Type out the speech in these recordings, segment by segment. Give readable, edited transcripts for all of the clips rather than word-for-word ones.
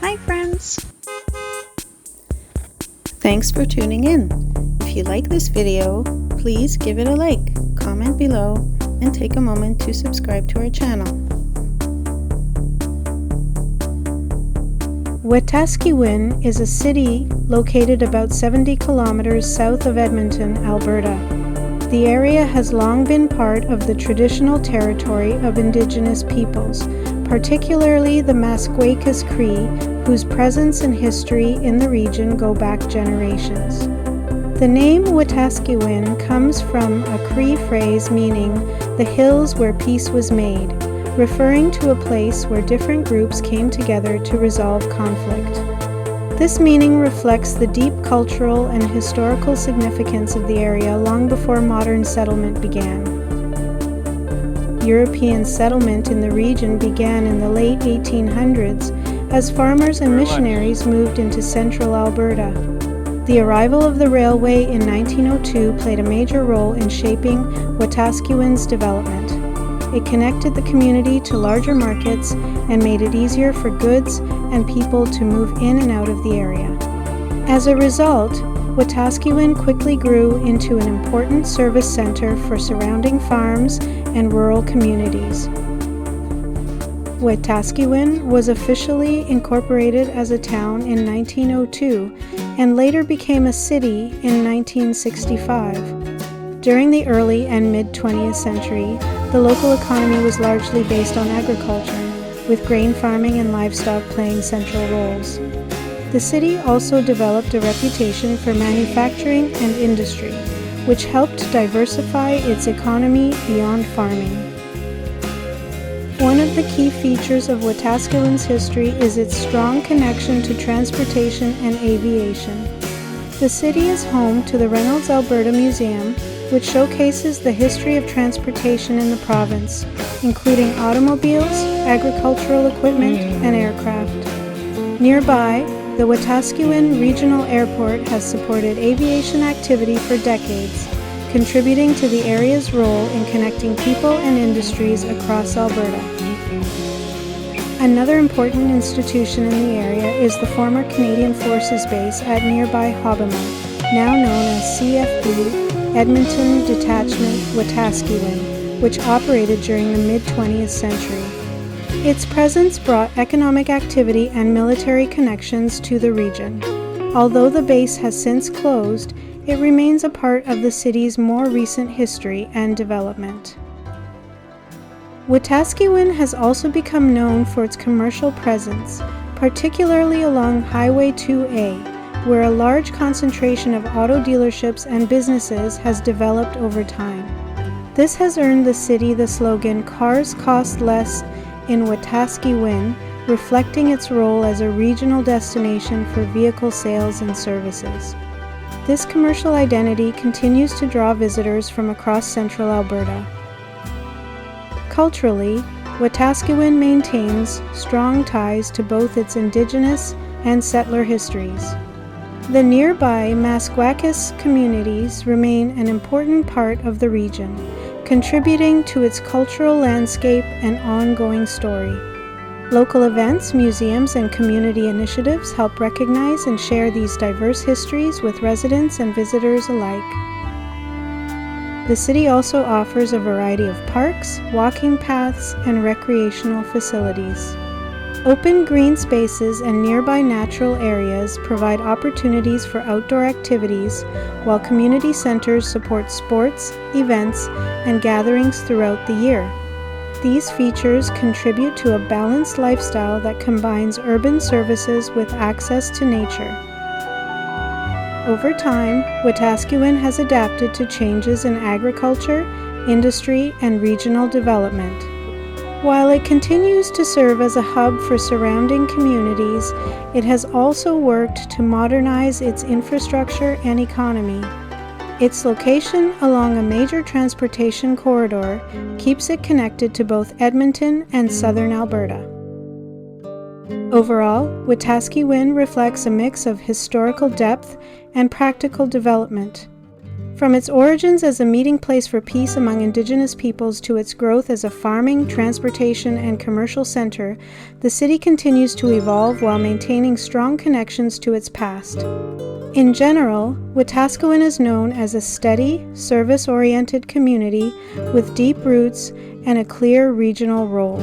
Hi friends! Thanks for tuning in. If you like this video, please give it a like, comment below, and take a moment to subscribe to our channel. Wetaskiwin is a city located about 70 kilometers south of Edmonton, Alberta. The area has long been part of the traditional territory of Indigenous peoples, particularly the Masquakas Cree, whose presence and history in the region go back generations. The name Wetaskiwin comes from a Cree phrase meaning the hills where peace was made, referring to a place where different groups came together to resolve conflict. This meaning reflects the deep cultural and historical significance of the area long before modern settlement began. European settlement in the region began in the late 1800s as farmers and missionaries moved into central Alberta. The arrival of the railway in 1902 played a major role in shaping Wetaskiwin's development. It connected the community to larger markets and made it easier for goods and people to move in and out of the area. As a result, Wetaskiwin quickly grew into an important service center for surrounding farms and rural communities. Wetaskiwin was officially incorporated as a town in 1902 and later became a city in 1965. During the early and mid-20th century, the local economy was largely based on agriculture, with grain farming and livestock playing central roles. The city also developed a reputation for manufacturing and industry, which helped diversify its economy beyond farming. One of the key features of Wetaskiwin's history is its strong connection to transportation and aviation. The city is home to the Reynolds Alberta Museum, which showcases the history of transportation in the province, including automobiles, agricultural equipment, and aircraft. Nearby, the Wetaskiwin Regional Airport has supported aviation activity for decades, contributing to the area's role in connecting people and industries across Alberta. Another important institution in the area is the former Canadian Forces Base at nearby Hobomah, now known as CFB Edmonton Detachment Wetaskiwin, which operated during the mid-20th century. Its presence brought economic activity and military connections to the region. Although the base has since closed, it remains a part of the city's more recent history and development. Wetaskiwin has also become known for its commercial presence, particularly along Highway 2A, where a large concentration of auto dealerships and businesses has developed over time. This has earned the city the slogan "Cars Cost Less in Wetaskiwin," reflecting its role as a regional destination for vehicle sales and services. This commercial identity continues to draw visitors from across central Alberta. Culturally, Wetaskiwin maintains strong ties to both its Indigenous and settler histories. The nearby Masquakas communities remain an important part of the region, contributing to its cultural landscape and ongoing story. Local events, museums, and community initiatives help recognize and share these diverse histories with residents and visitors alike. The city also offers a variety of parks, walking paths, and recreational facilities. Open green spaces and nearby natural areas provide opportunities for outdoor activities, while community centers support sports, events, and gatherings throughout the year. These features contribute to a balanced lifestyle that combines urban services with access to nature. Over time, Wetaskiwin has adapted to changes in agriculture, industry, and regional development. While it continues to serve as a hub for surrounding communities, it has also worked to modernize its infrastructure and economy. Its location along a major transportation corridor keeps it connected to both Edmonton and southern Alberta. Overall, Wetaskiwin reflects a mix of historical depth and practical development. From its origins as a meeting place for peace among Indigenous peoples to its growth as a farming, transportation, and commercial center, the city continues to evolve while maintaining strong connections to its past. In general, Wetaskiwin is known as a steady, service-oriented community with deep roots and a clear regional role.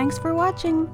Thanks for watching!